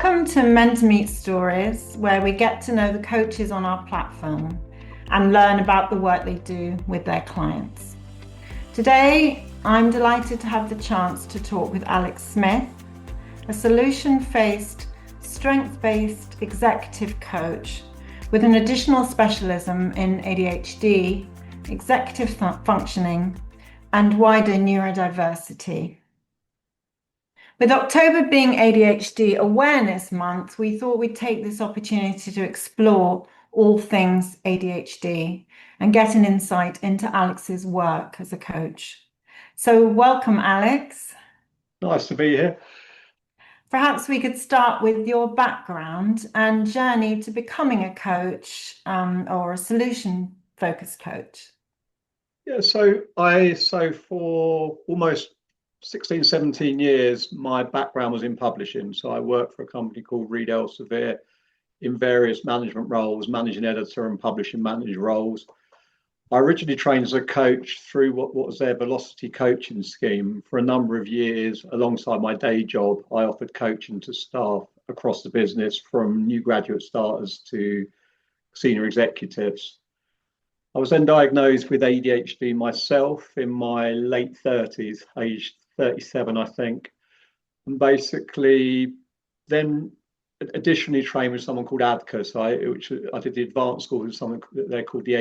Welcome to MentorMeet Stories, where we get to know the coaches on our platform and learn about the work they do with their clients. Today, I'm delighted to have the chance to talk with Alex Smith, a solution-based, strength-based executive coach with an additional specialism in ADHD, executive functioning, and wider neurodiversity. With October being ADHD Awareness Month, we thought we'd take this opportunity to explore all things ADHD and get an insight into Alex's work as a coach. So welcome, Alex. Nice to be here. Perhaps we could start with your background and journey to becoming a coach or a solution-focused coach. Yeah, so for almost 16, 17 years, my background was in publishing. So I worked for a company called Reed Elsevier in various management roles, managing editor and publishing manager roles. I originally trained as a coach through what was their Velocity coaching scheme. For a number of years, alongside my day job, I offered coaching to staff across the business, from new graduate starters to senior executives. I was then diagnosed with ADHD myself in my late 30s, aged 37, I think. And basically then additionally trained with someone called ADCA. So I did the advanced school with something that they're called the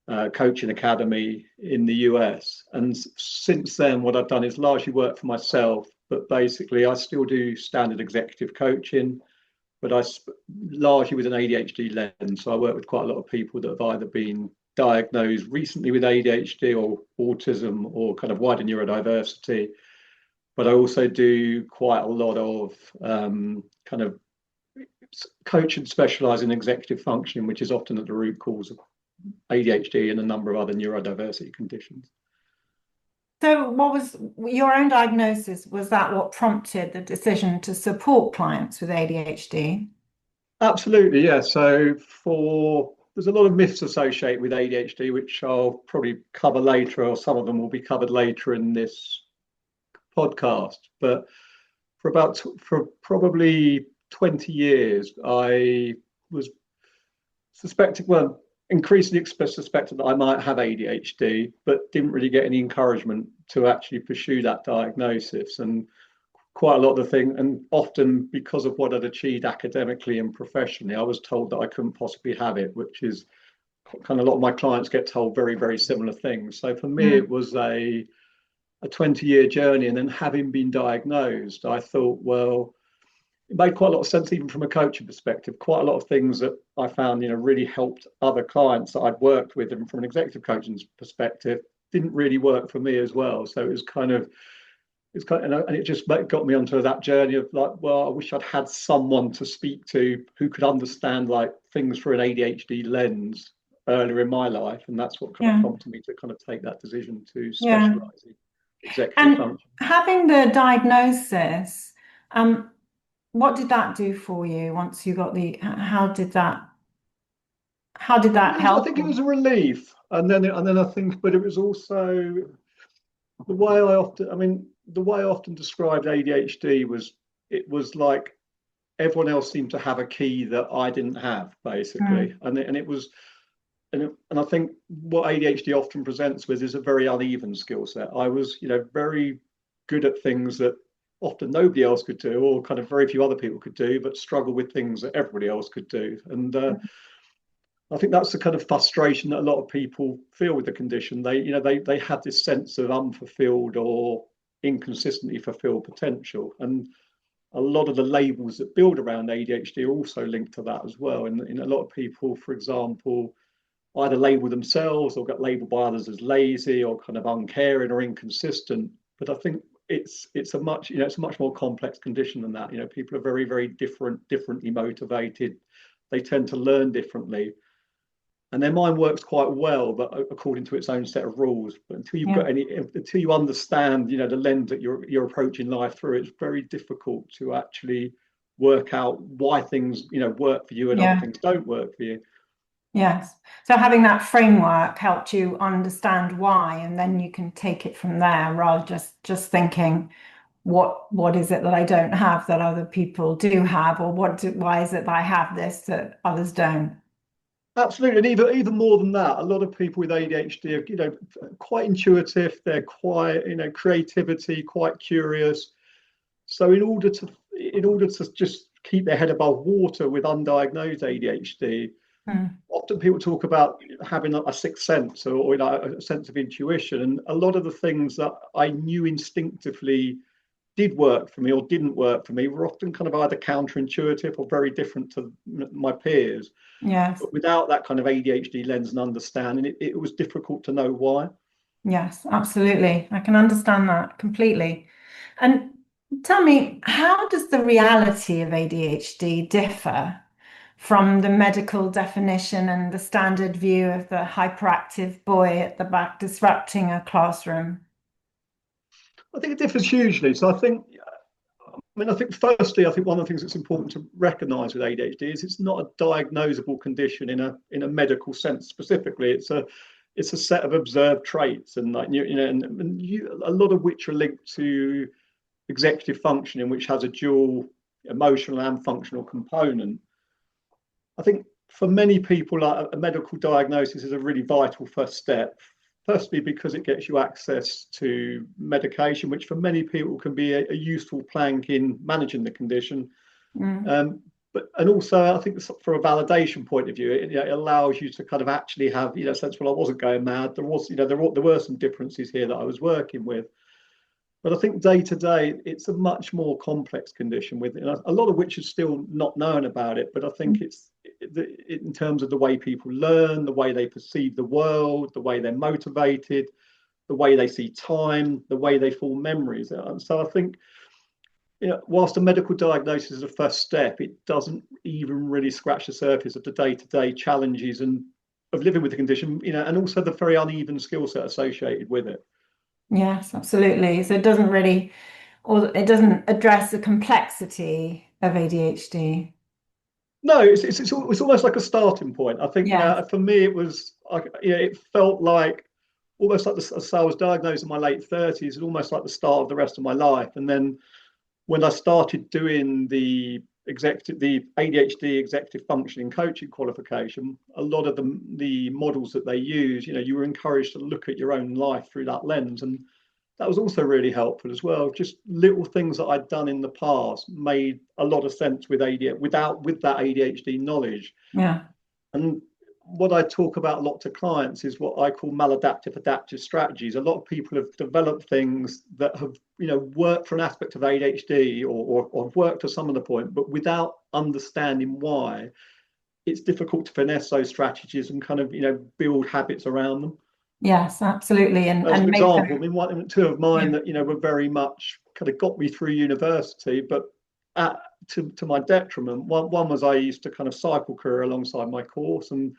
ADD Coaching Academy in the US. And since then, what I've done is largely work for myself, but basically I still do standard executive coaching, but I largely with an ADHD lens. So I work with quite a lot of people that have either been diagnosed recently with ADHD or autism or kind of wider neurodiversity. But I also do quite a lot of kind of coaching specialised in executive functioning, which is often at the root cause of ADHD and a number of other neurodiversity conditions. So what was your own diagnosis? Was that what prompted the decision to support clients with ADHD? Absolutely, yeah. So there's a lot of myths associated with ADHD, which I'll probably cover later, or some of them will be covered later in this podcast. But for probably 20 years, I was increasingly suspected that I might have ADHD, but didn't really get any encouragement to actually pursue that diagnosis. And quite a lot of the thing, and often because of what I'd achieved academically and professionally, I was told that I couldn't possibly have it, which is kind of a lot of my clients get told very, very similar things. So for me, it was a 20-year journey. And then having been diagnosed, I thought, well, it made quite a lot of sense, even from a coaching perspective. Quite a lot of things that I found, really helped other clients that I'd worked with, and from an executive coaching perspective, didn't really work for me as well. So it just got me onto that journey of like, well, I wish I'd had someone to speak to who could understand like things through an ADHD lens earlier in my life, and that's what kind of prompted me to kind of take that decision to specialize in executive function. Having the diagnosis, what did that do for you once you got how did that help? I think it was a relief, and then I think, but it was also the way I often described ADHD was, it was like everyone else seemed to have a key that I didn't have, basically. And I think what ADHD often presents with is a very uneven skill set. I was, very good at things that often nobody else could do, or kind of very few other people could do, but struggle with things that everybody else could do. And I think that's the kind of frustration that a lot of people feel with the condition. They have this sense of unfulfilled or inconsistently fulfilled potential. And a lot of the labels that build around ADHD are also linked to that as well. And a lot of people, for example, either label themselves or get labeled by others as lazy or kind of uncaring or inconsistent. But I think it's a much more complex condition than that. People are very, very differently motivated. They tend to learn differently, and their mind works quite well, but according to its own set of rules. But until you understand, the lens that you're approaching life through, it's very difficult to actually work out why things, work for you and other things don't work for you. Yes. So having that framework helped you understand why, and then you can take it from there, rather just thinking, what is it that I don't have that other people do have, or why is it that I have this that others don't? Absolutely, and even more than that, a lot of people with ADHD are, quite intuitive. They're quite, creativity, quite curious. So in order to just keep their head above water with undiagnosed ADHD, Hmm. often people talk about having a sixth sense, or a sense of intuition. And a lot of the things that I knew instinctively did work for me or didn't work for me were often kind of either counterintuitive or very different to my peers. Yes. But without that kind of ADHD lens and understanding, it was difficult to know why. Yes, absolutely. I can understand that completely. And tell me, how does the reality of ADHD differ from the medical definition and the standard view of the hyperactive boy at the back disrupting a classroom? I think it differs hugely. So I think firstly, I think one of the things that's important to recognise with ADHD is it's not a diagnosable condition in a medical sense specifically. It's a set of observed traits, and a lot of which are linked to executive functioning, which has a dual emotional and functional component. I think for many people, a medical diagnosis is a really vital first step. Firstly, because it gets you access to medication, which for many people can be a useful plank in managing the condition. Mm. And also, I think from a validation point of view, it allows you to kind of actually have a sense. Well, I wasn't going mad. There were some differences here that I was working with. But I think day to day, it's a much more complex condition with a lot of which is still not known about it. But I think it's in terms of the way people learn, the way they perceive the world, the way they're motivated, the way they see time, the way they form memories. And so I think, whilst a medical diagnosis is a first step, it doesn't even really scratch the surface of the day-to-day challenges and of living with the condition, and also the very uneven skill set associated with it. Yes, absolutely. So it doesn't really, or it doesn't address the complexity of ADHD. No, it's almost like a starting point. I think, Yes. for me, it felt like almost like so I was diagnosed in my late 30s, and almost like the start of the rest of my life. And then when I started doing the ADHD executive functioning coaching qualification, a lot of the models that they use, you were encouraged to look at your own life through that lens, and that was also really helpful as well. Just little things that I'd done in the past made a lot of sense with that ADHD knowledge. Yeah. And what I talk about a lot to clients is what I call maladaptive adaptive strategies. A lot of people have developed things that have, worked for an aspect of ADHD, or worked to some of the point, but without understanding why, it's difficult to finesse those strategies and kind of, build habits around them. Yes, absolutely. As And an make example, them, two of mine yeah. that were very much kind of got me through university, but to my detriment. One was I used to kind of cycle career alongside my course, and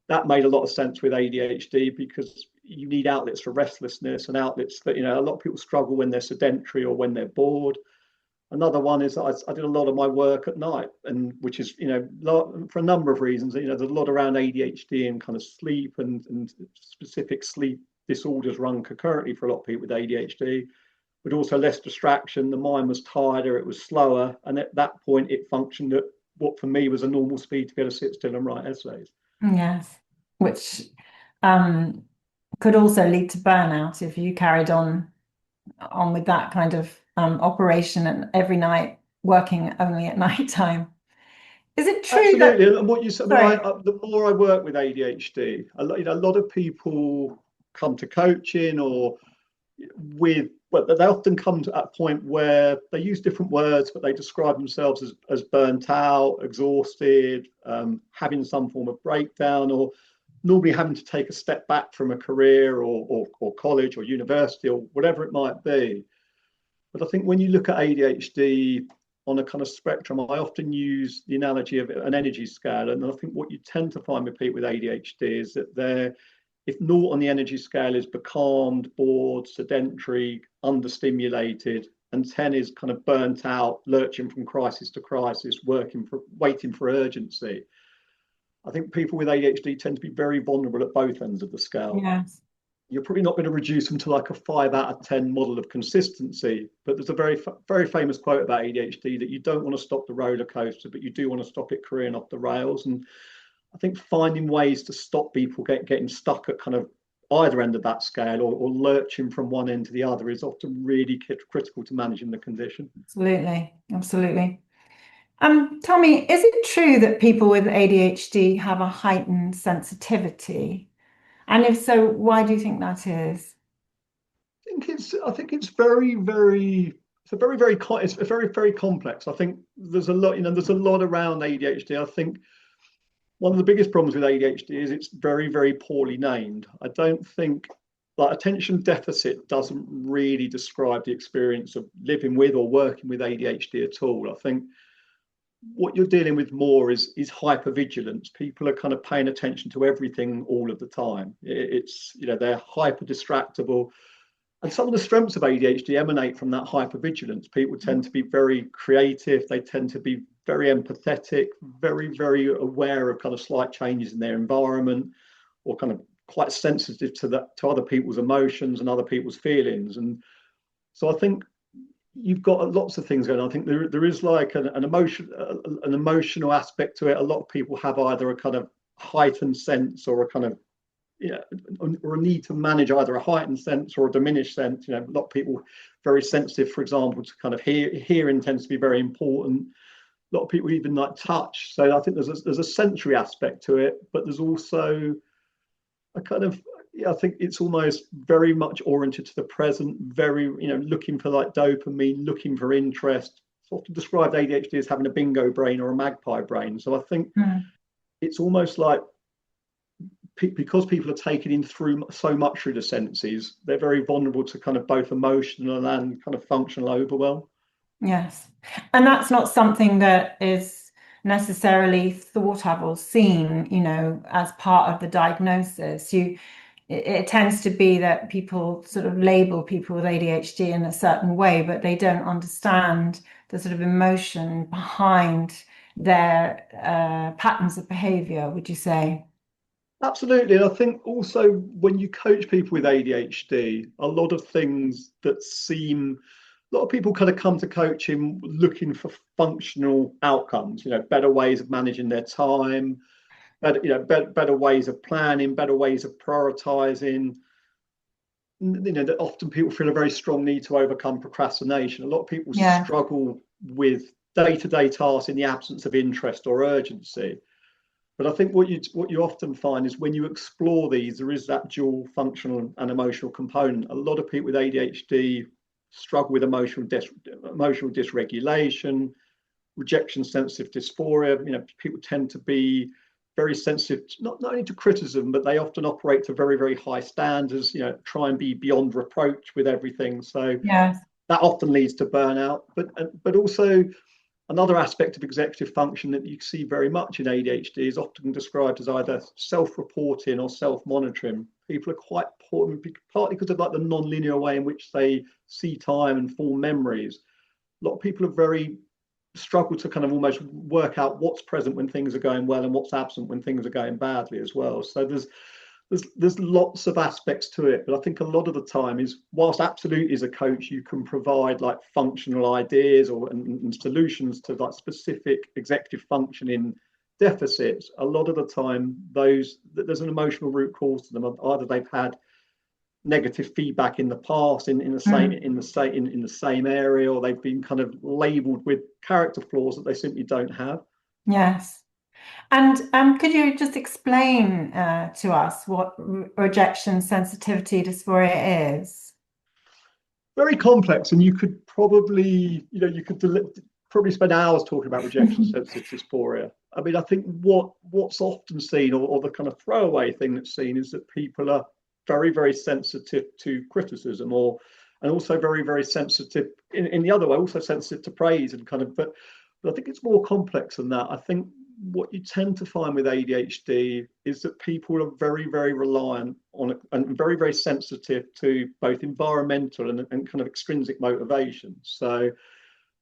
that made a lot of sense with ADHD because you need outlets for restlessness and outlets that a lot of people struggle when they're sedentary or when they're bored. Another one is I did a lot of my work at night, and which is for a number of reasons. There's a lot around ADHD and kind of sleep and specific sleep disorders run concurrently for a lot of people with ADHD, but also less distraction. The mind was tireder, it was slower, and at that point it functioned at what for me was a normal speed to be able to sit still and write essays. Yes, which um, could also lead to burnout if you carried on with that kind of operation and every night working only at night time. Is it true that, Absolutely, and what you said. sorry, The more I work with ADHD, a lot of people come to coaching or but they often come to that point where they use different words, but they describe themselves as burnt out, exhausted, having some form of breakdown, or normally having to take a step back from a career or college or university or whatever it might be. But I think when you look at ADHD on a kind of spectrum, I often use the analogy of an energy scale. And I think what you tend to find with people with ADHD is that if naught on the energy scale is becalmed, bored, sedentary, understimulated, and 10 is kind of burnt out, lurching from crisis to crisis, waiting for urgency. I think people with ADHD tend to be very vulnerable at both ends of the scale. yes, you're probably not going to reduce them to like a 5 out of 10 model of consistency. But there's a very famous quote about ADHD that you don't want to stop the roller coaster, but you do want to stop it careening off the rails. And I think finding ways to stop people getting stuck at kind of either end of that scale, or lurching from one end to the other, is often really critical to managing the condition. Absolutely, absolutely. Tell me, is it true that people with ADHD have a heightened sensitivity? And if so, why do you think that is? I think it's very complex. I think there's a lot, there's a lot around ADHD. I think one of the biggest problems with ADHD is it's very poorly named. I don't think, like, attention deficit doesn't really describe the experience of living with or working with ADHD at all. I think what you're dealing with more is hypervigilance. People are kind of paying attention to everything all of the time. It's, they're hyper distractible. And some of the strengths of ADHD emanate from that hypervigilance. People tend to be very creative. They tend to be very empathetic, very aware of kind of slight changes in their environment, or kind of quite sensitive to other people's emotions and other people's feelings. And so I think you've got lots of things going on. I think there is like an emotional aspect to it. A lot of people have either a kind of heightened sense, or a kind of, or a need to manage either a heightened sense or a diminished sense. A lot of people very sensitive, for example, to kind of hearing tends to be very important. A lot of people even like touch. So I think there's a sensory aspect to it, but there's also a kind of, I think it's almost very much oriented to the present, very, looking for like dopamine, looking for interest. It's often described ADHD as having a bingo brain or a magpie brain. So I think it's almost like, because people are taken in through so much through the senses, they're very vulnerable to kind of both emotional and kind of functional overwhelm. Yes. And that's not something that is necessarily thought of or seen, as part of the diagnosis. It tends to be that people sort of label people with ADHD in a certain way, but they don't understand the sort of emotion behind their patterns of behavior, would you say? Absolutely. And I think also when you coach people with ADHD, a lot of things that seem, a lot of people kind of come to coaching looking for functional outcomes, better ways of managing their time, better ways of planning, better ways of prioritizing. That often people feel a very strong need to overcome procrastination. A lot of people struggle with day-to-day tasks in the absence of interest or urgency. But I think what you often find is when you explore these, there is that dual functional and emotional component. A lot of people with ADHD struggle with emotional dysregulation, rejection sensitive dysphoria. People tend to be very sensitive, not only to criticism, but they often operate to very high standards, try and be beyond reproach with everything. So that often leads to burnout. But also, another aspect of executive function that you see very much in ADHD is often described as either self-reporting or self-monitoring. People are quite poor, partly because of like the non-linear way in which they see time and form memories. A lot of people are very struggle to kind of almost work out what's present when things are going well and what's absent when things are going badly as well. So there's lots of aspects to it, but I think a lot of the time is, whilst absolutely as a coach you can provide like functional ideas and solutions to like specific executive functioning deficits, a lot of the time there's an emotional root cause to them. Either they've had negative feedback in the past in the same area, or they've been kind of labeled with character flaws that they simply don't have. Yes. And could you just explain to us what rejection sensitivity dysphoria is? Very complex, and you could probably, probably spend hours talking about rejection sensitive dysphoria. I mean, I think what's often seen, or the kind of throwaway thing that's seen, is that people are very sensitive to criticism, and also very sensitive in the other way, also sensitive to praise, and kind of, but I think it's more complex than that. I think what you tend to find with ADHD is that people are very reliant on and very sensitive to both environmental and kind of extrinsic motivation. So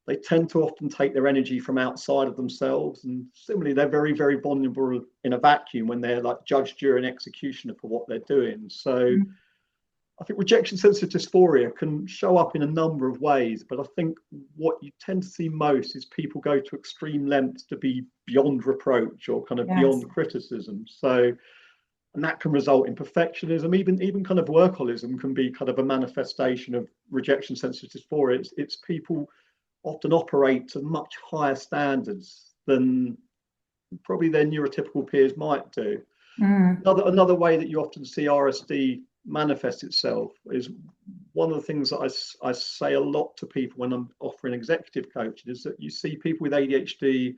they tend to often take their energy from outside of themselves, and similarly they're very vulnerable in a vacuum when they're like judge, jury and executioner for what they're doing. So I think rejection sensitive dysphoria can show up in a number of ways, but I think what you tend to see most is people go to extreme lengths to be beyond reproach or kind of Yes. beyond criticism. So, and that can result in perfectionism. Even kind of workaholism can be kind of a manifestation of rejection sensitive dysphoria. It's people often operate to much higher standards than probably their neurotypical peers might do. Mm. Another way that you often see RSD manifest itself is one of the things that I say a lot to people when I'm offering executive coaching is that you see people with ADHD,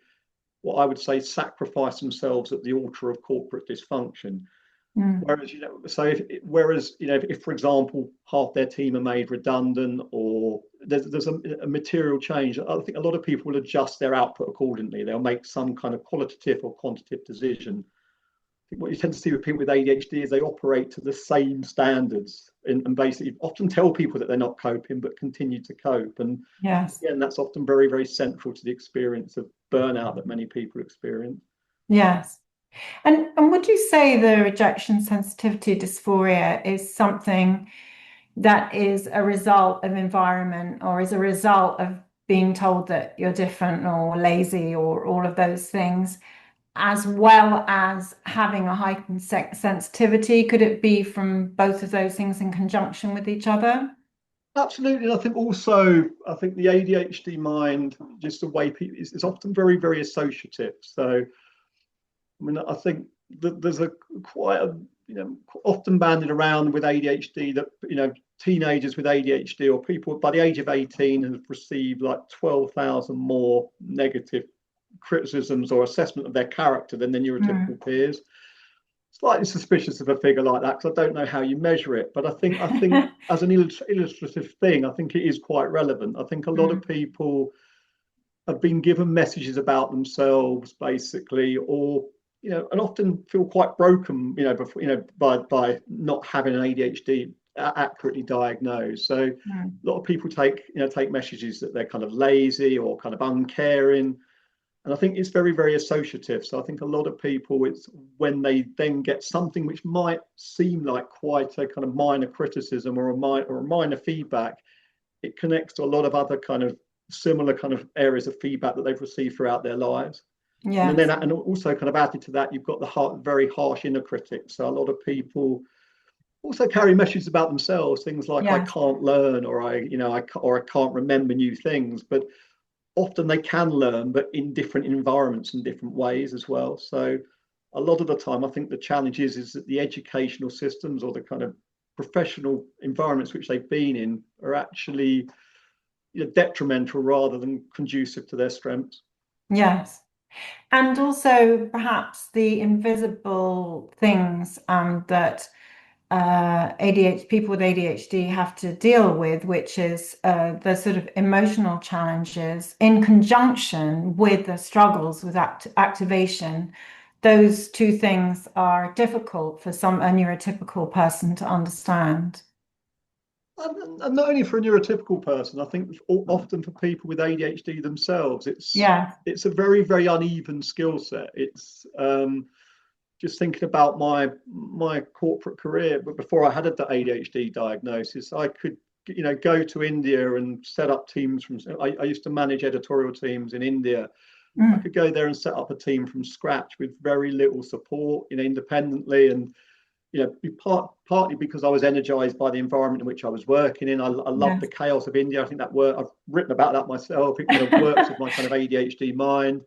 what I would say, sacrifice themselves at the altar of corporate dysfunction. Mm. Whereas, if, for example, half their team are made redundant or there's a material change, I think a lot of people will adjust their output accordingly. They'll make some kind of qualitative or quantitative decision. I think what you tend to see with people with ADHD is they operate to the same standards and basically often tell people that they're not coping, but continue to cope. And Yes. again, that's often very, very central to the experience of burnout that many people experience. Yes. And would you say the rejection sensitivity dysphoria is something that is a result of environment or is a result of being told that you're different or lazy or all of those things, as well as having a heightened sensitivity? Could it be from both of those things in conjunction with each other? Absolutely. And I think the ADHD mind, just the way people is often very, very associative. So, I mean, I think that there's quite a, often banded around with ADHD that, teenagers with ADHD or people by the age of 18 have received like 12,000 more negative criticisms or assessment of their character than their neurotypical peers. Slightly suspicious of a figure like that because I don't know how you measure it, but I think as an illustrative thing, I think it is quite relevant. I think a lot of people have been given messages about themselves, basically, or and often feel quite broken, before, by not having an ADHD accurately diagnosed. So a lot of people take messages that they're kind of lazy or kind of uncaring. And I think it's very, very associative. So I think a lot of people, it's when they then get something which might seem like quite a kind of minor criticism or a minor feedback, it connects to a lot of other kind of similar kind of areas of feedback that they've received throughout their lives. Yes. And also kind of added to that, you've got the very harsh inner critic. So a lot of people also carry messages about themselves, things like I can't learn or I can't remember new things. But often they can learn, but in different environments and different ways as well. So a lot of the time, I think the challenge is that the educational systems or the kind of professional environments which they've been in are actually detrimental rather than conducive to their strengths. Yes. And also perhaps the invisible things that ADHD people with ADHD have to deal with, which is the sort of emotional challenges in conjunction with the struggles with activation. Those two things are difficult for a neurotypical person to understand. And not only for a neurotypical person, I think often for people with ADHD themselves, Yeah. it's a very, very uneven skill set. It's just thinking about my corporate career, but before I had an ADHD diagnosis, I could go to India and set up teams from. I used to manage editorial teams in India. I could go there and set up a team from scratch with very little support, independently, and partly because I was energized by the environment in which I was working in. I love the chaos of India. I think I've written about that myself. It kind of works with my kind of ADHD mind.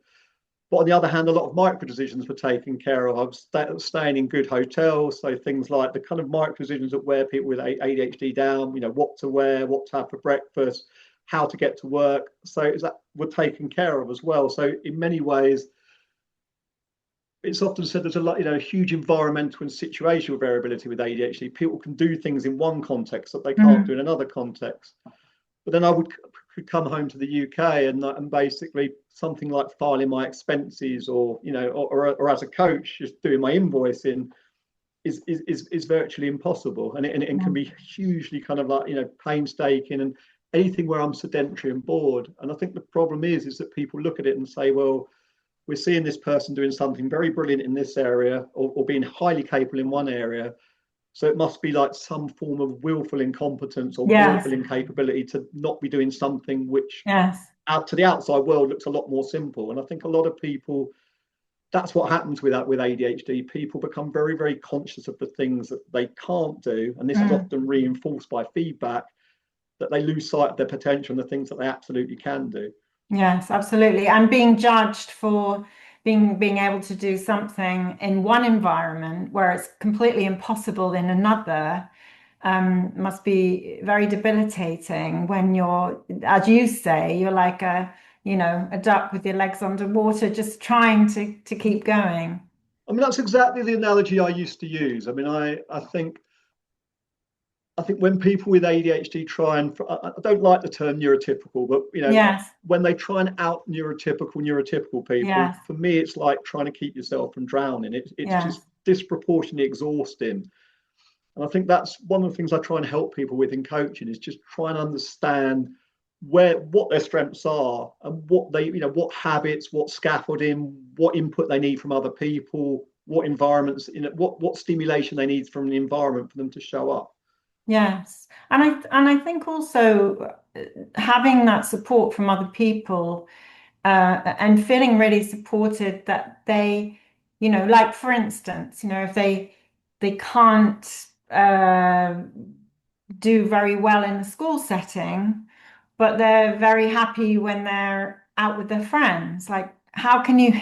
But on the other hand, a lot of micro decisions were taken care of. I was staying in good hotels, so things like the kind of micro decisions that wear people with ADHD down, what to wear, what to have for breakfast, how to get to work. So that were taken care of as well. So in many ways, it's often said there's a lot, huge environmental and situational variability with ADHD. People can do things in one context that they can't do in another context. But then I could come home to the UK and basically something like filing my expenses or as a coach just doing my invoicing is virtually impossible, and it can be hugely kind of like painstaking, and anything where I'm sedentary and bored. And I think the problem is that people look at it and say, well, we're seeing this person doing something very brilliant in this area or being highly capable in one area. So it must be like some form of willful incompetence or Yes. willful incapability to not be doing something which Yes. out to the outside world looks a lot more simple. And I think a lot of people, that's what happens with that, with ADHD. People become very, very conscious of the things that they can't do. And this is often reinforced by feedback, that they lose sight of their potential and the things that they absolutely can do. Yes, absolutely. And being judged for being able to do something in one environment where it's completely impossible in another, must be very debilitating when you're, as you say, you're like a duck with your legs underwater, just trying to keep going. I mean, that's exactly the analogy I used to use. I mean, I think when people with ADHD try and, I don't like the term neurotypical, but Yes, when they try and out neurotypical people, yes, for me, it's like trying to keep yourself from drowning. It's yes, just disproportionately exhausting. And I think that's one of the things I try and help people with in coaching, is just try and understand what their strengths are and what they, what habits, what scaffolding, what input they need from other people, what environments, what stimulation they need from the environment for them to show up. yes. And I think also having that support from other people and feeling really supported that they, like for instance, if they can't do very well in the school setting, but they're very happy when they're out with their friends. Like, how can you,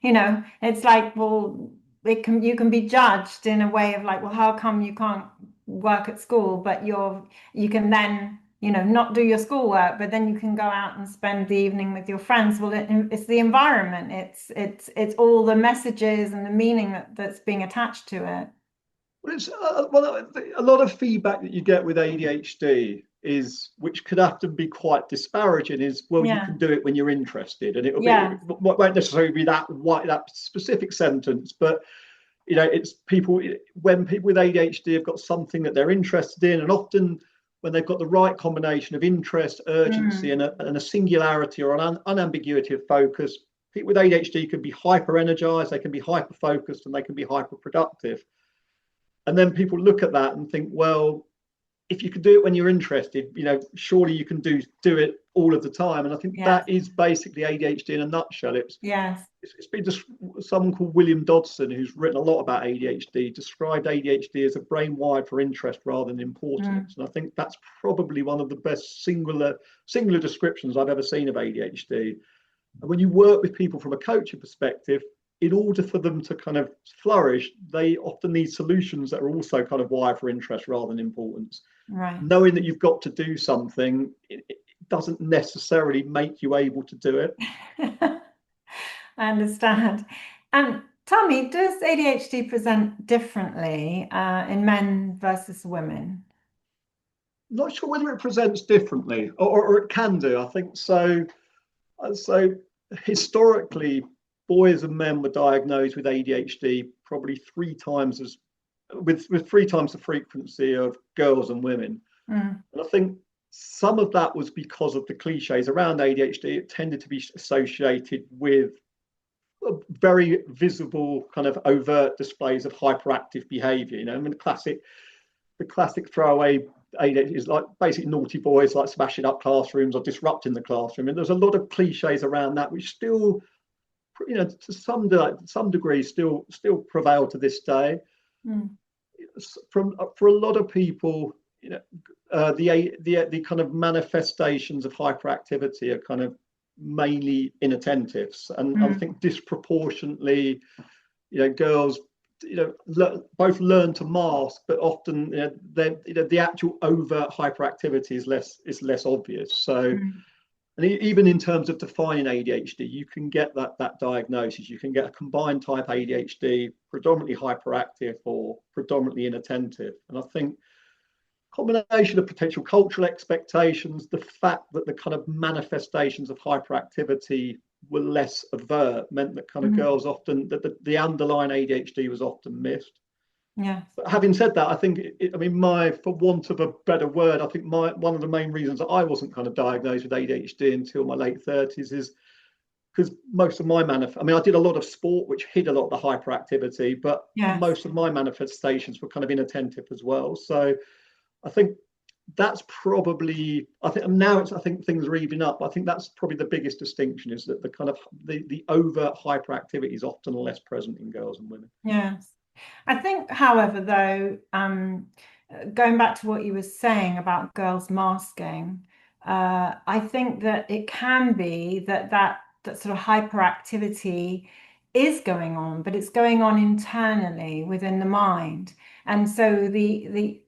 it's like, well, you can be judged in a way of like, well, how come you can't work at school, but you can then, not do your schoolwork, but then you can go out and spend the evening with your friends. Well, it's the environment. It's all the messages and the meaning that's being attached to it. Well, a lot of feedback that you get with ADHD is, which could often be quite disparaging, is, well, you Yeah. can do it when you're interested, and Yeah. it won't necessarily be that specific sentence, but it's people, when people with ADHD have got something that they're interested in, and often when they've got the right combination of interest, urgency, and a singularity or an unambiguity of focus, people with ADHD can be hyper energized, they can be hyper focused, and they can be hyper productive. And then people look at that and think, well, if you can do it when you're interested, surely you can do it all of the time. And I think Yes. that is basically ADHD in a nutshell. Yes. It's been just someone called William Dodson, who's written a lot about ADHD, described ADHD as a brain wired for interest rather than importance. And I think that's probably one of the best singular descriptions I've ever seen of ADHD. And when you work with people from a coaching perspective, in order for them to kind of flourish, they often need solutions that are also kind of wired for interest rather than importance. Right. Knowing that you've got to do something, it doesn't necessarily make you able to do it. I understand. And tell me, does ADHD present differently in men versus women? Not sure whether it presents differently, or it can do. I think so. So historically, boys and men were diagnosed with ADHD probably with 3 times the frequency of girls and women. And I think some of that was because of the cliches around ADHD. It tended to be associated with very visible, kind of overt displays of hyperactive behavior. I mean, the classic throwaway ADHD is like basically naughty boys like smashing up classrooms or disrupting the classroom. And there's a lot of cliches around that, which still, to some degree, still prevail to this day. For a lot of people, the kind of manifestations of hyperactivity are kind of mainly inattentives, and I think disproportionately, girls, both learn to mask, but often, the actual overt hyperactivity is less obvious. So, and even in terms of defining ADHD, you can get that diagnosis. You can get a combined type ADHD, predominantly hyperactive or predominantly inattentive. And I think combination of potential cultural expectations, the fact that the kind of manifestations of hyperactivity were less overt, meant that kind of girls often, that the underlying ADHD was often missed. Yeah. But having said that, I think, for want of a better word, I think one of the main reasons that I wasn't kind of diagnosed with ADHD until my late 30s is because most of my I mean, I did a lot of sport, which hid a lot of the hyperactivity, but Yes. most of my manifestations were kind of inattentive as well. So I think that's probably, I think now I think things are even up. I think that's probably the biggest distinction, is that the kind of the overt hyperactivity is often less present in girls and women. Yes. I think, however, though, going back to what you were saying about girls masking, I think that it can be that sort of hyperactivity is going on, but it's going on internally within the mind. And so the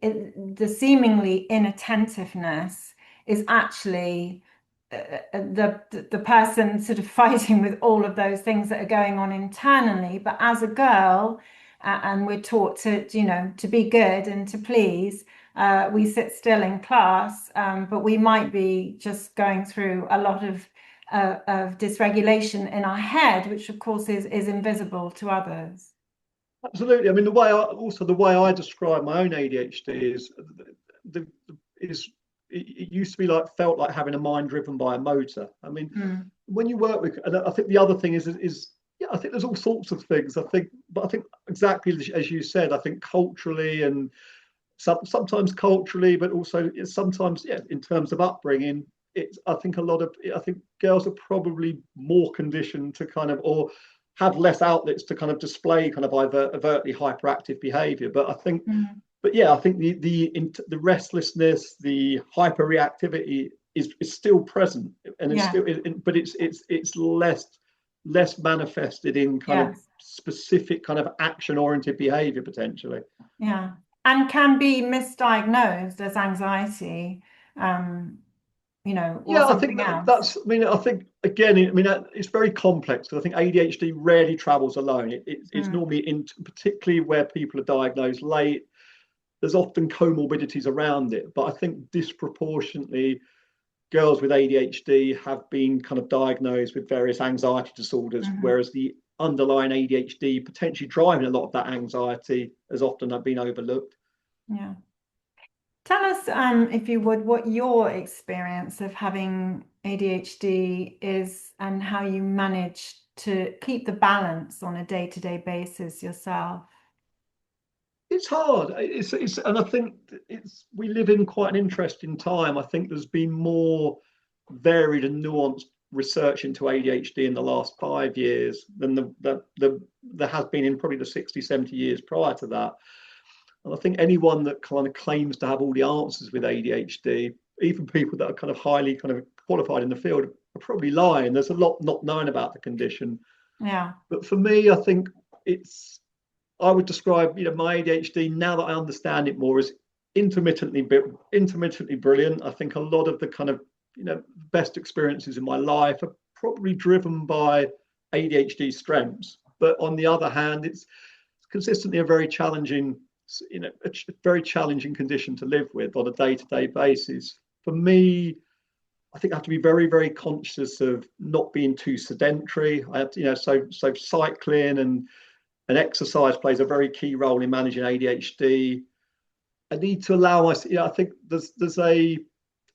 seemingly inattentiveness is actually the person sort of fighting with all of those things that are going on internally. But as a girl, and we're taught to, to be good and to please, we sit still in class, but we might be just going through a lot of dysregulation in our head, which of course is invisible to others. Absolutely. I mean, the way I describe my own ADHD is the is it used to be like, felt like having a mind driven by a motor. I mean, when you work with, and I think the other thing is yeah, I think there's all sorts of things. But I think exactly as you said, I think culturally and sometimes culturally, but also sometimes, yeah, in terms of upbringing, I think I think girls are probably more conditioned to kind of, or have less outlets to kind of display kind of overtly hyperactive behavior. But I think, but yeah, I think the restlessness, the hyperreactivity is still present, and it's Yeah. still, but it's less manifested in kind of Yes. specific kind of action oriented behavior potentially. Yeah. And can be misdiagnosed as anxiety, um, or Yeah, I think something else. that's. I mean, I think again, I mean, it's very complex, because I think ADHD rarely travels alone. It's Mm. normally particularly where people are diagnosed late. There's often comorbidities around it, but I think disproportionately girls with ADHD have been kind of diagnosed with various anxiety disorders, Mhm. whereas the underlying ADHD potentially driving a lot of that anxiety has often been overlooked. Yeah. Tell us, if you would, what your experience of having ADHD is and how you manage to keep the balance on a day-to-day basis yourself. It's hard. And I think we live in quite an interesting time. I think there's been more varied and nuanced research into ADHD in the last 5 years than there has been in probably the 60, 70 years prior to that. And I think anyone that kind of claims to have all the answers with ADHD, even people that are kind of highly kind of qualified in the field, are probably lying. There's a lot not known about the condition. Yeah. But for me, I think I would describe, my ADHD, now that I understand it more, as intermittently brilliant. I think a lot of the kind of, best experiences in my life are probably driven by ADHD strengths. But on the other hand, it's consistently a very challenging, a very challenging condition to live with on a day-to-day basis. For me, I think I have to be very, very conscious of not being too sedentary. I have to, so cycling and exercise plays a very key role in managing ADHD. I need to allow myself, I think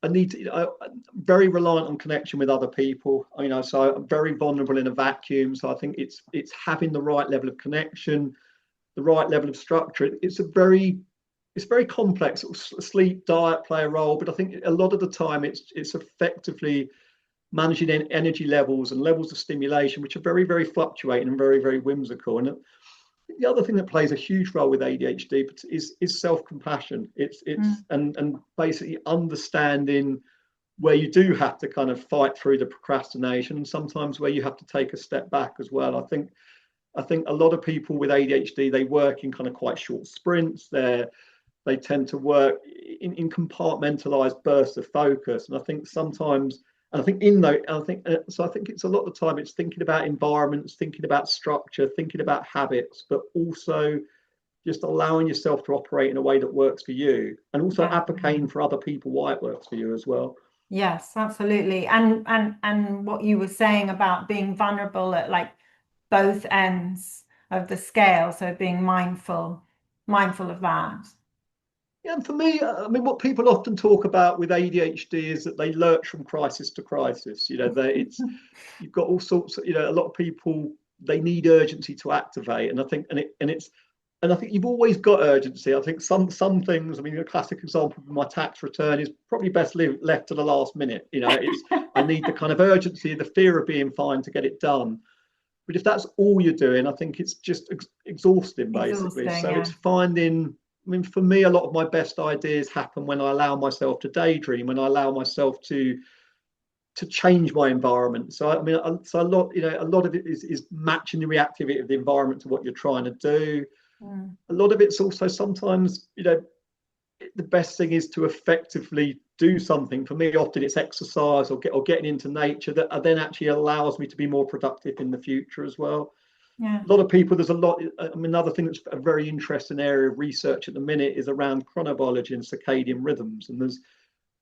I need to, I'm very reliant on connection with other people, so I'm very vulnerable in a vacuum. So I think it's having the right level of connection, the right level of structure. It's very complex. Sleep, diet play a role, but I think a lot of the time it's effectively managing energy levels and levels of stimulation, which are very, very fluctuating and very, very whimsical. And the other thing that plays a huge role with ADHD is self-compassion. It's and basically understanding where you do have to kind of fight through the procrastination, and sometimes where you have to take a step back as well. I think a lot of people with ADHD, they work in kind of quite short sprints. They tend to work in compartmentalized bursts of focus, and I think sometimes, and I think so. I think it's a lot of the time it's thinking about environments, thinking about structure, thinking about habits, but also just allowing yourself to operate in a way that works for you, and also Yeah. advocating for other people why it works for you as well. Yes, absolutely. And what you were saying about being vulnerable at like both ends of the scale, so being mindful of that. Yeah, and for me, I mean, what people often talk about with ADHD is that they lurch from crisis to crisis. You've got all sorts of, a lot of people, they need urgency to activate, and I think, and I think you've always got urgency. I think some things. I mean, a classic example of my tax return is probably best left to the last minute. I need the kind of urgency, the fear of being fined to get it done. But if that's all you're doing, I think it's just exhausting, basically. Exhausting, So yeah. it's finding. I mean, for me, a lot of my best ideas happen when I allow myself to daydream, when I allow myself to change my environment. So I mean, so a lot of it is matching the reactivity of the environment to what you're trying to do. Mm. A lot of it's also sometimes, the best thing is to effectively do something. For me, often it's exercise or getting into nature that then actually allows me to be more productive in the future as well. Yeah. A lot of people, there's a lot. I mean, another thing that's a very interesting area of research at the minute is around chronobiology and circadian rhythms. And there's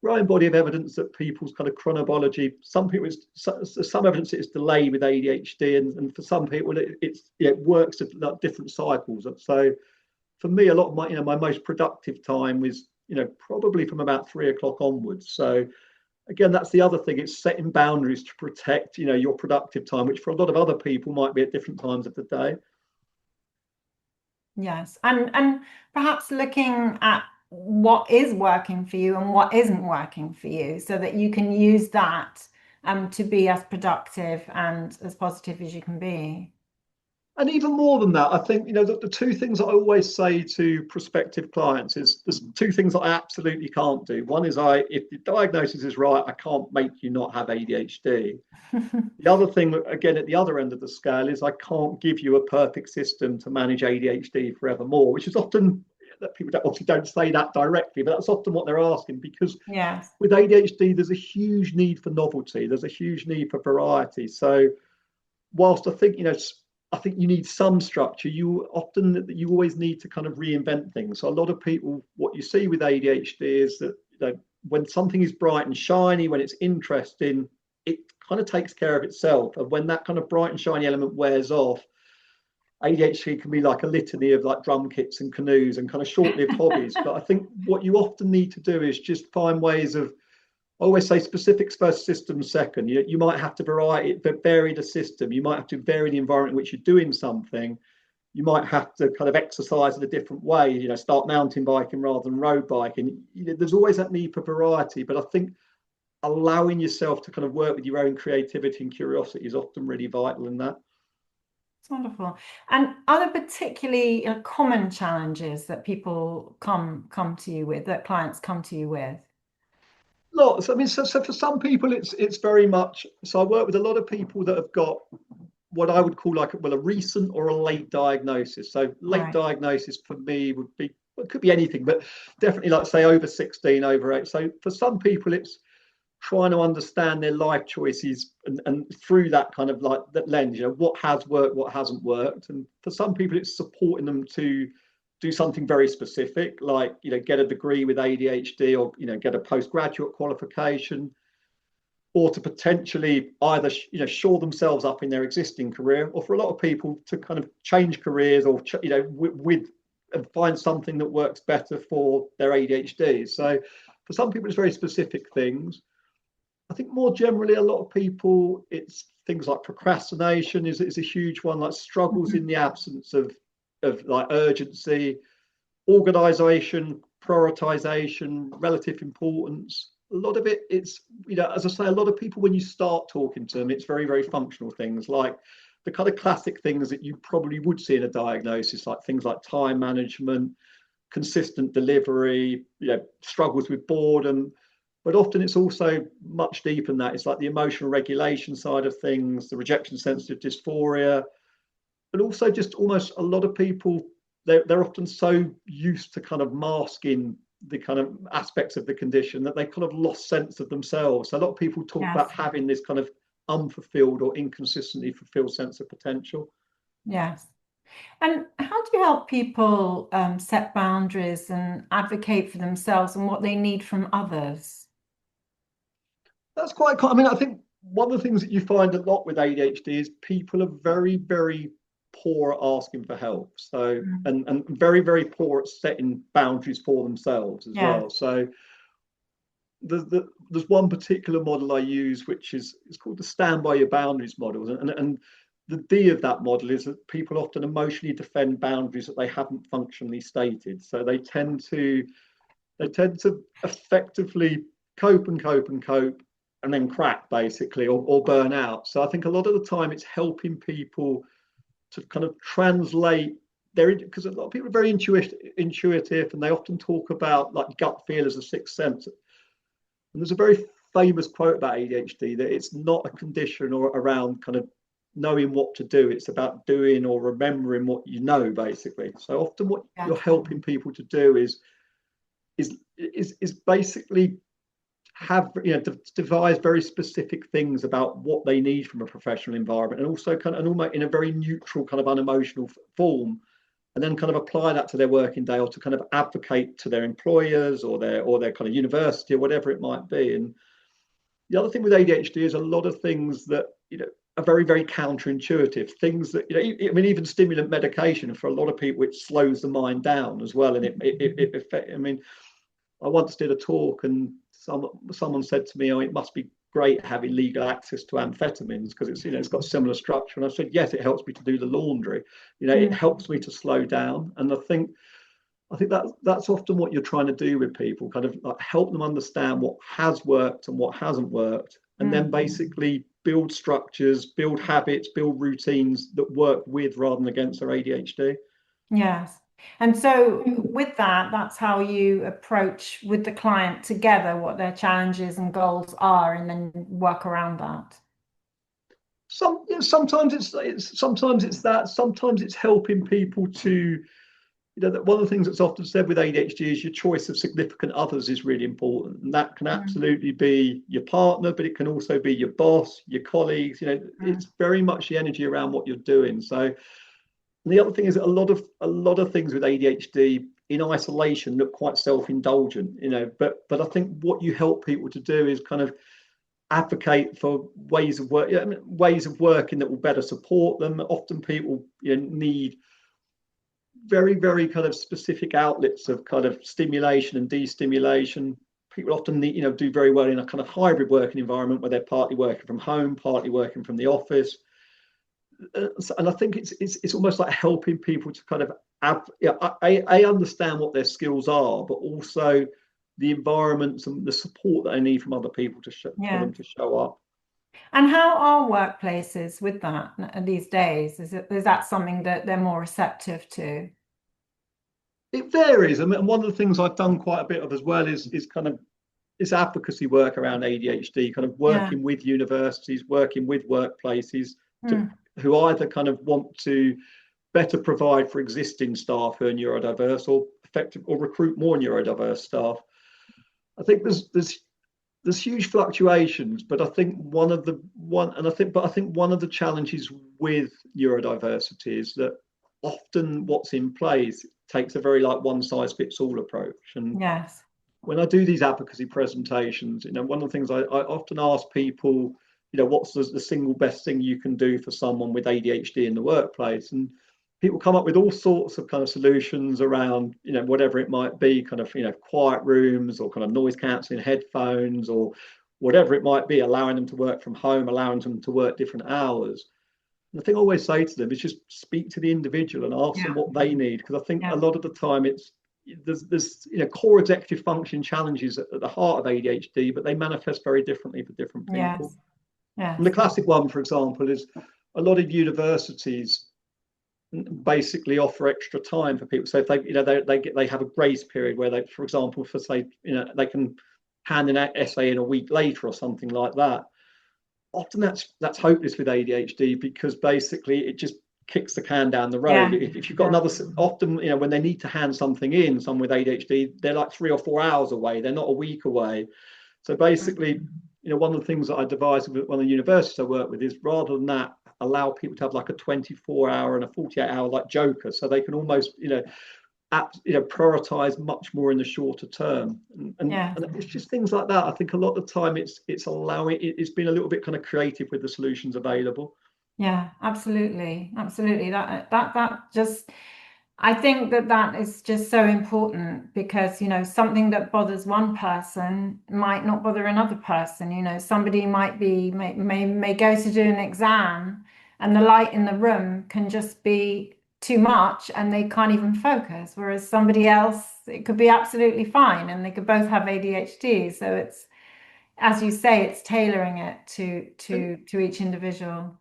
growing body of evidence that people's kind of chronobiology, some people, some evidence it's delayed with ADHD, and for some people it works at like different cycles. So for me, a lot of my most productive time is probably from about 3 o'clock onwards. So again, that's the other thing. It's setting boundaries to protect your productive time, which for a lot of other people might be at different times of the day. Yes. And perhaps looking at what is working for you and what isn't working for you so that you can use that to be as productive and as positive as you can be. And even more than that, I think the two things that I always say to prospective clients is there's two things that I absolutely can't do. One is if the diagnosis is right, I can't make you not have ADHD. The other thing, again, at the other end of the scale, is I can't give you a perfect system to manage ADHD forevermore, which is often that people obviously don't say that directly, but that's often what they're asking because Yes. with ADHD, there's a huge need for novelty. There's a huge need for variety. So whilst I think you need some structure, you always need to kind of reinvent things. So a lot of people, what you see with ADHD is that when something is bright and shiny, when it's interesting, it kind of takes care of itself. And when that kind of bright and shiny element wears off, ADHD can be like a litany of like drum kits and canoes and kind of short-lived hobbies. But I think what you often need to do is just find ways of, I always say specifics first, systems second. You might have to vary the system. You might have to vary the environment in which you're doing something. You might have to kind of exercise in a different way, start mountain biking rather than road biking. There's always that need for variety. But I think allowing yourself to kind of work with your own creativity and curiosity is often really vital in that. It's wonderful. And are there particularly common challenges that people come to you with, that clients come to you with? Lots. I mean, so for some people, it's very much. So I work with a lot of people that have got what I would call like a recent or a late diagnosis. So late Right. diagnosis for me would be, it could be anything, but definitely like say over 16, over 8. So for some people, it's trying to understand their life choices and through that kind of like that lens, what has worked, what hasn't worked. And for some people, it's supporting them to do something very specific, like, get a degree with ADHD or, get a postgraduate qualification, or to potentially either, shore themselves up in their existing career, or for a lot of people to kind of change careers or, with and find something that works better for their ADHD. So for some people, it's very specific things. I think more generally, a lot of people, it's things like procrastination is a huge one, like struggles in the absence of like urgency, organization, prioritization, relative importance. A lot of it, it's, as I say, a lot of people, when you start talking to them, it's very, very functional things like the kind of classic things that you probably would see in a diagnosis, like things like time management, consistent delivery, struggles with boredom. But often it's also much deeper than that. It's like the emotional regulation side of things, the rejection sensitive dysphoria, but also just almost a lot of people, they're often so used to kind of masking the kind of aspects of the condition that they kind of lost sense of themselves. So a lot of people talk Yes. about having this kind of unfulfilled or inconsistently fulfilled sense of potential. Yes. And how do you help people set boundaries and advocate for themselves and what they need from others? That's quite, I mean, I think one of the things that you find a lot with ADHD is people are very, very poor at asking for help. So and very, very poor at setting boundaries for themselves as well. So there's one particular model I use, which is it's called the stand by your boundaries model. And the D of that model is that people often emotionally defend boundaries that they haven't functionally stated. So they tend to effectively cope and then crack, basically, or burn out. So I think a lot of the time it's helping people to kind of translate because a lot of people are very intuitive, and they often talk about like gut feel as a sixth sense. And there's a very famous quote about ADHD that it's not a condition or around kind of knowing what to do. It's about doing or remembering what you know, basically. So often what you're helping people to do is basically have, devise very specific things about what they need from a professional environment, and also kind of, and almost in a very neutral kind of unemotional form, and then kind of apply that to their working day, or to kind of advocate to their employers or their kind of university or whatever it might be. And the other thing with ADHD is a lot of things that are very, very counterintuitive things that I mean, even stimulant medication for a lot of people, it slows the mind down as well. And I mean, I once did a talk, and someone said to me, "Oh, it must be great having legal access to amphetamines because it's got a similar structure." And I said, "Yes, it helps me to do the laundry. It helps me to slow down." And I think that's often what you're trying to do with people, kind of like help them understand what has worked and what hasn't worked, and then basically build structures, build habits, build routines that work with rather than against their ADHD. Yes. And so with that, that's how you approach with the client together what their challenges and goals are, and then work around that. Sometimes it's that. Sometimes it's helping people to, that one of the things that's often said with ADHD is your choice of significant others is really important, and that can absolutely be your partner, but it can also be your boss, your colleagues. It's very much the energy around what you're doing. So. And the other thing is that a lot of things with ADHD in isolation look quite self-indulgent, but I think what you help people to do is kind of advocate for ways of working that will better support them. Often people need very, very kind of specific outlets of kind of stimulation and destimulation. People often need, do very well in a kind of hybrid working environment where they're partly working from home, partly working from the office. And I think it's almost like helping people to kind of understand what their skills are, but also the environments and the support that they need from other people for them to show up. And how are workplaces with that these days? Is that something that they're more receptive to? It varies. I mean, one of the things I've done quite a bit of as well is kind of this advocacy work around ADHD, kind of working with universities, working with workplaces who either kind of want to better provide for existing staff who are neurodiverse, or recruit more neurodiverse staff. I think there's huge fluctuations, but I think one of the challenges with neurodiversity is that often what's in place takes a very like one size fits all approach. And when I do these advocacy presentations, one of the things I often ask people, what's the single best thing you can do for someone with ADHD in the workplace? And people come up with all sorts of kind of solutions around, whatever it might be, kind of, quiet rooms or kind of noise cancelling headphones or whatever it might be, allowing them to work from home, allowing them to work different hours. And the thing I always say to them is just speak to the individual and ask them what they need. Because I think a lot of the time there's core executive function challenges at the heart of ADHD, but they manifest very differently for different people. And the classic one, for example, is a lot of universities basically offer extra time for people. So if they have a grace period where they, for example, they can hand an essay in a week later or something like that. Often that's hopeless with ADHD, because basically it just kicks the can down the road. If you've got another, often when they need to hand something in, someone with ADHD, they're like 3 or 4 hours away. They're not a week away. So basically, one of the things that I devised with one of the universities I work with is, rather than that, allow people to have like a 24-hour and a 48-hour like joker, so they can almost prioritize much more in the shorter term. And it's just things like that. I think a lot of the time it's been a little bit kind of creative with the solutions available. Yeah, absolutely. Absolutely. That just, I think that that is just so important because, something that bothers one person might not bother another person. Somebody may go to do an exam and the light in the room can just be too much and they can't even focus. Whereas somebody else, it could be absolutely fine and they could both have ADHD. So it's, as you say, it's tailoring it And to each individual.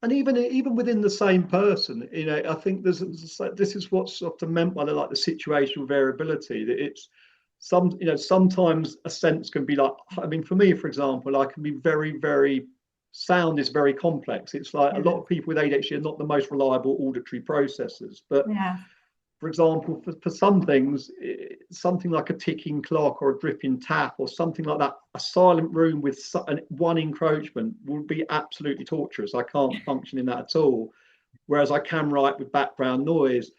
even within the same person, I think this is what's often meant by the situational variability. That it's sometimes a sense can be like, I mean, for me, for example, I can be very, very sound is very complex. It's like a lot Yeah. of people with ADHD are not the most reliable auditory processors, but Yeah. for example, for some things, something like a ticking clock or a dripping tap or something like that, a silent room with one encroachment would be absolutely torturous. I can't function in that at all. Whereas I can write with background noise.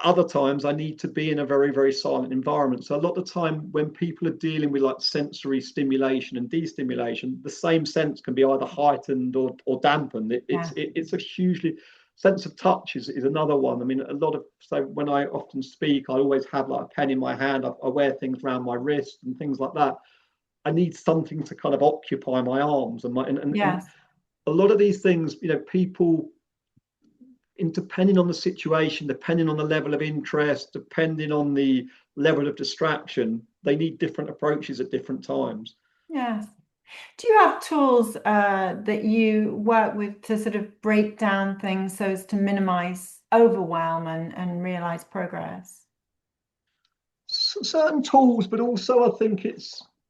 Other times I need to be in a very, very silent environment. So a lot of the time when people are dealing with like sensory stimulation and destimulation, the same sense can be either heightened or dampened. Yeah. It's a hugely sense of touch is another one. I mean, so when I often speak, I always have like a pen in my hand. I wear things around my wrist and things like that. I need something to kind of occupy my arms and Yes. a lot of these things, people depending on the situation, depending on the level of interest, depending on the level of distraction, they need different approaches at different times. Yes. Do you have tools that you work with to sort of break down things so as to minimize overwhelm and realize progress? Certain tools, but also I think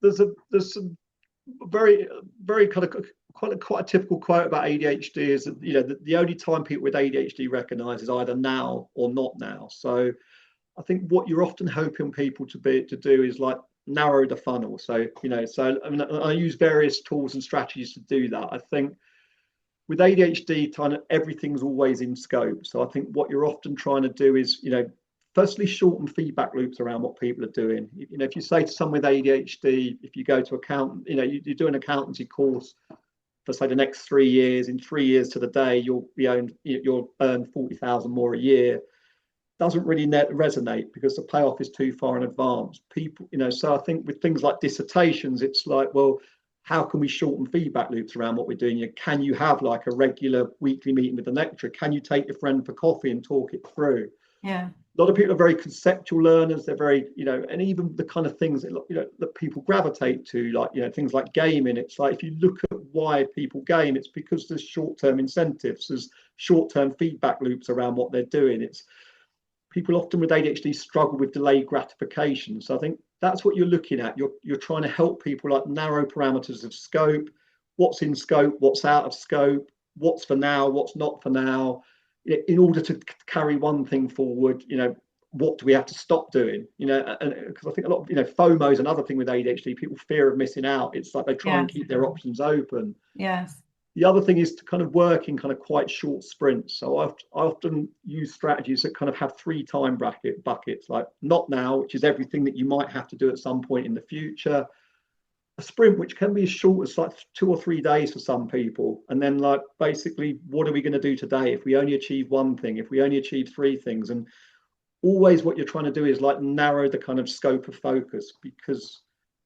there's some very very kind of quite a typical quote about ADHD is that the only time people with ADHD recognize is either now or not now. So I think what you're often hoping people to do is like narrow the funnel. So I mean, I use various tools and strategies to do that. I think with ADHD, kind of everything's always in scope. So I think what you're often trying to do is, firstly, shorten feedback loops around what people are doing. If you say to someone with ADHD, if you go to accountant, you do an accountancy course for say the next 3 years, in 3 years to the day, you'll earn 40,000 more a year. Doesn't really resonate because the payoff is too far in advance. People, so I think with things like dissertations, it's like, well, how can we shorten feedback loops around what we're doing? Can you have like a regular weekly meeting with the lecturer? Can you take your friend for coffee and talk it through? Yeah. A lot of people are very conceptual learners. They're very, and even the kind of things that people gravitate to, like, things like gaming. It's like if you look at why people game, it's because there's short-term incentives, there's short-term feedback loops around what they're doing. It's people often with ADHD struggle with delayed gratification. So I think that's what you're looking at. You're trying to help people like narrow parameters of scope, what's in scope, what's out of scope, what's for now, what's not for now, in order to carry one thing forward. What do we have to stop doing? And because I think a lot of FOMO is another thing with ADHD. People fear of missing out. It's like they try and Yes. keep their options open. Yes. The other thing is to kind of work in kind of quite short sprints. So I often use strategies that kind of have 3 time buckets, like not now, which is everything that you might have to do at some point in the future. A sprint, which can be as short as like 2 or 3 days for some people. And then like basically, what are we going to do today? If we only achieve one thing, if we only achieve 3 things, and always what you're trying to do is like narrow the kind of scope of focus, because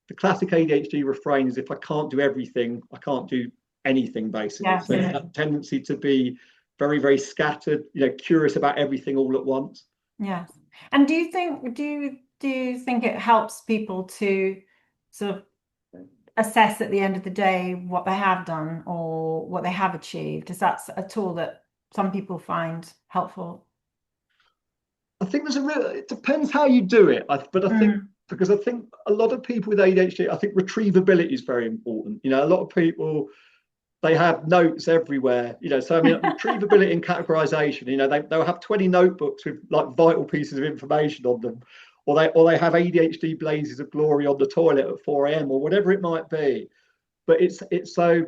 the classic ADHD refrain is if I can't do everything, I can't do anything, basically. Yes. So that tendency to be very, very scattered, curious about everything all at once. Yes. And do you think it helps people to sort of assess at the end of the day what they have done or what they have achieved? Is that a tool that some people find helpful? I think it depends how you do it. But I think, Mm. because I think a lot of people with ADHD, I think retrievability is very important. A lot of people, they have notes everywhere, so I mean, retrievability and categorization, they'll have 20 notebooks with like vital pieces of information on them, or they have ADHD blazes of glory on the toilet at 4 a.m. or whatever it might be. But it's so,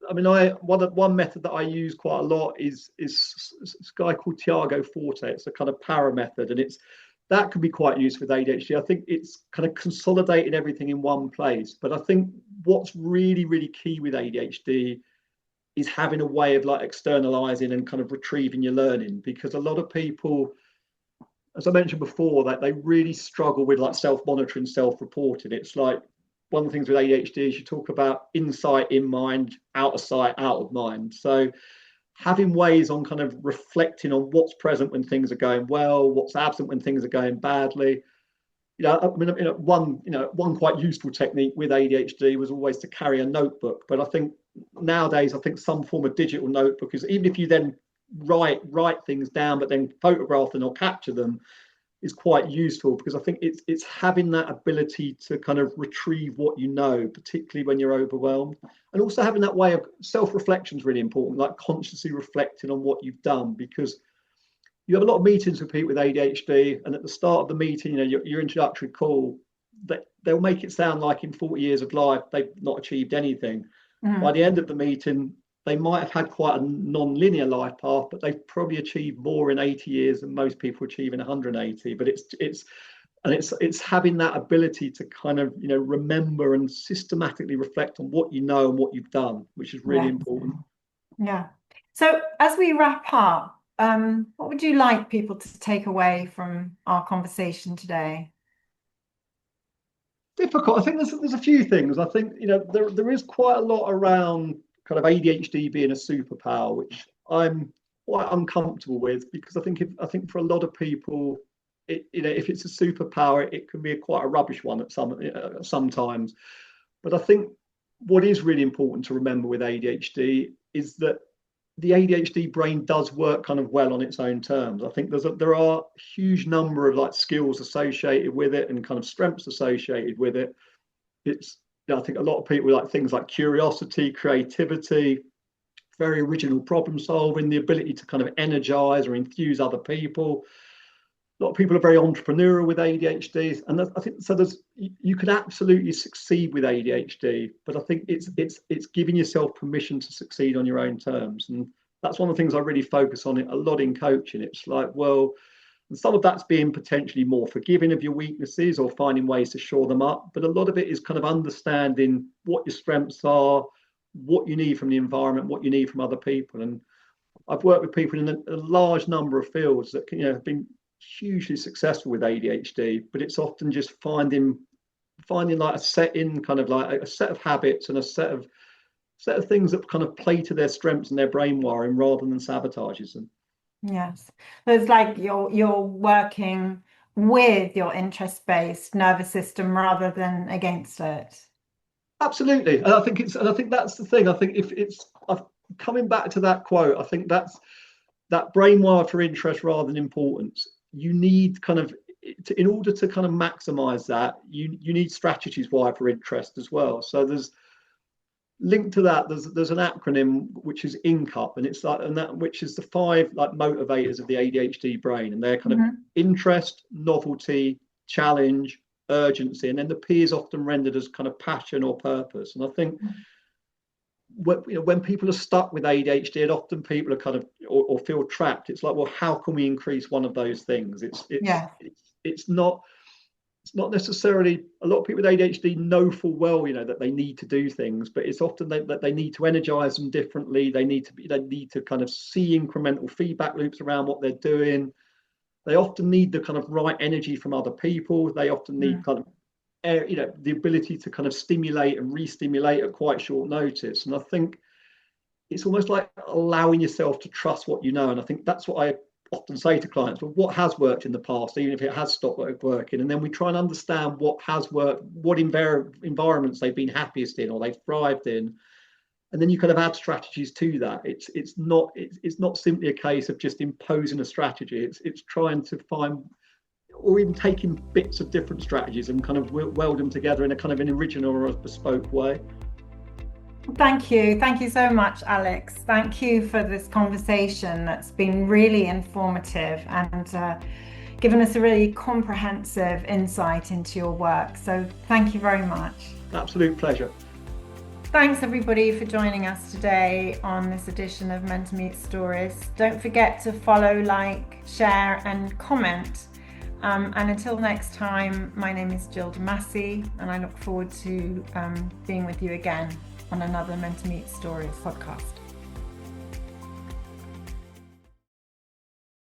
I mean, one method that I use quite a lot is this guy called Tiago Forte. It's a kind of para method, and that can be quite useful with ADHD. I think it's kind of consolidating everything in one place. But I think what's really, really key with ADHD is having a way of like externalizing and kind of retrieving your learning, because a lot of people, as I mentioned before, that they really struggle with like self-monitoring, self-reporting. It's like one of the things with ADHD is you talk about insight in mind, out of sight, out of mind. So having ways on kind of reflecting on what's present when things are going well, what's absent when things are going badly. One quite useful technique with ADHD was always to carry a notebook. But I think nowadays, I think some form of digital notebook is, even if you then write things down, but then photograph them or capture them, is quite useful, because I think it's having that ability to kind of retrieve what you know, particularly when you're overwhelmed, and also having that way of self-reflection is really important, like consciously reflecting on what you've done, because you have a lot of meetings with people with ADHD, and at the start of the meeting, your introductory call, they'll make it sound like in 40 years of life they've not achieved anything. By the end of the meeting, they might have had quite a non-linear life path, but they've probably achieved more in 80 years than most people achieve in 180. But it's having that ability to kind of remember and systematically reflect on what you know and what you've done, which is really important. Yeah. So as we wrap up, what would you like people to take away from our conversation today? Difficult. I think there's a few things. I think there is quite a lot around kind of ADHD being a superpower, which I'm quite uncomfortable with, because I think for a lot of people, if it's a superpower, it can be quite a rubbish one at sometimes. But I think what is really important to remember with ADHD is that the ADHD brain does work kind of well on its own terms. I think there are a huge number of like skills associated with it and kind of strengths associated with it. I think a lot of people like things like curiosity, creativity, very original problem solving, the ability to kind of energize or enthuse other people. A lot of people are very entrepreneurial with ADHD, and I think so. You can absolutely succeed with ADHD, but I think it's giving yourself permission to succeed on your own terms, and that's one of the things I really focus on it a lot in coaching. It's like, well, and some of that's being potentially more forgiving of your weaknesses or finding ways to shore them up, but a lot of it is kind of understanding what your strengths are, what you need from the environment, what you need from other people. And I've worked with people in a large number of fields that have been hugely successful with ADHD, but it's often just finding like a set of habits and a set of things that kind of play to their strengths and their brain wiring rather than sabotages them. Yes, so it's like you're working with your interest-based nervous system rather than against it. Absolutely, and I think that's the thing. I think coming back to that quote, I think that's that brain wire for interest rather than importance. You need in order to kind of maximize that, you need strategies wired for interest as well. So there's linked to that, there's an acronym which is INCUP, and it's like, and that which is the 5 like motivators of the ADHD brain, and they're kind of interest, novelty, challenge, urgency, and then the P is often rendered as kind of passion or purpose. And I think when people are stuck with ADHD, and often people are kind of or feel trapped, it's like, well, how can we increase one of those things? It's not necessarily, a lot of people with ADHD know full well that they need to do things, but it's often that they need to energize them differently. They need to kind of see incremental feedback loops around what they're doing. They often need the kind of right energy from other people. They often need kind of the ability to kind of stimulate and re-stimulate at quite short notice. And I think it's almost like allowing yourself to trust what you know. And I think that's what I often say to clients, well, what has worked in the past, even if it has stopped working? And then we try and understand what has worked, what environments they've been happiest in or they've thrived in. And then you kind of add strategies to that. It's not simply a case of just imposing a strategy. It's trying to find, or even taking bits of different strategies and kind of weld them together in a kind of an original or a bespoke way. Thank you so much, Alex. Thank you for this conversation that's been really informative and given us a really comprehensive insight into your work. So thank you very much. Absolute pleasure. Thanks everybody for joining us today on this edition of MentorMeet Stories. Don't forget to follow, like, share and comment. And until next time, my name is Jill DeMasi, and I look forward to being with you again on another MentorMeet Stories podcast.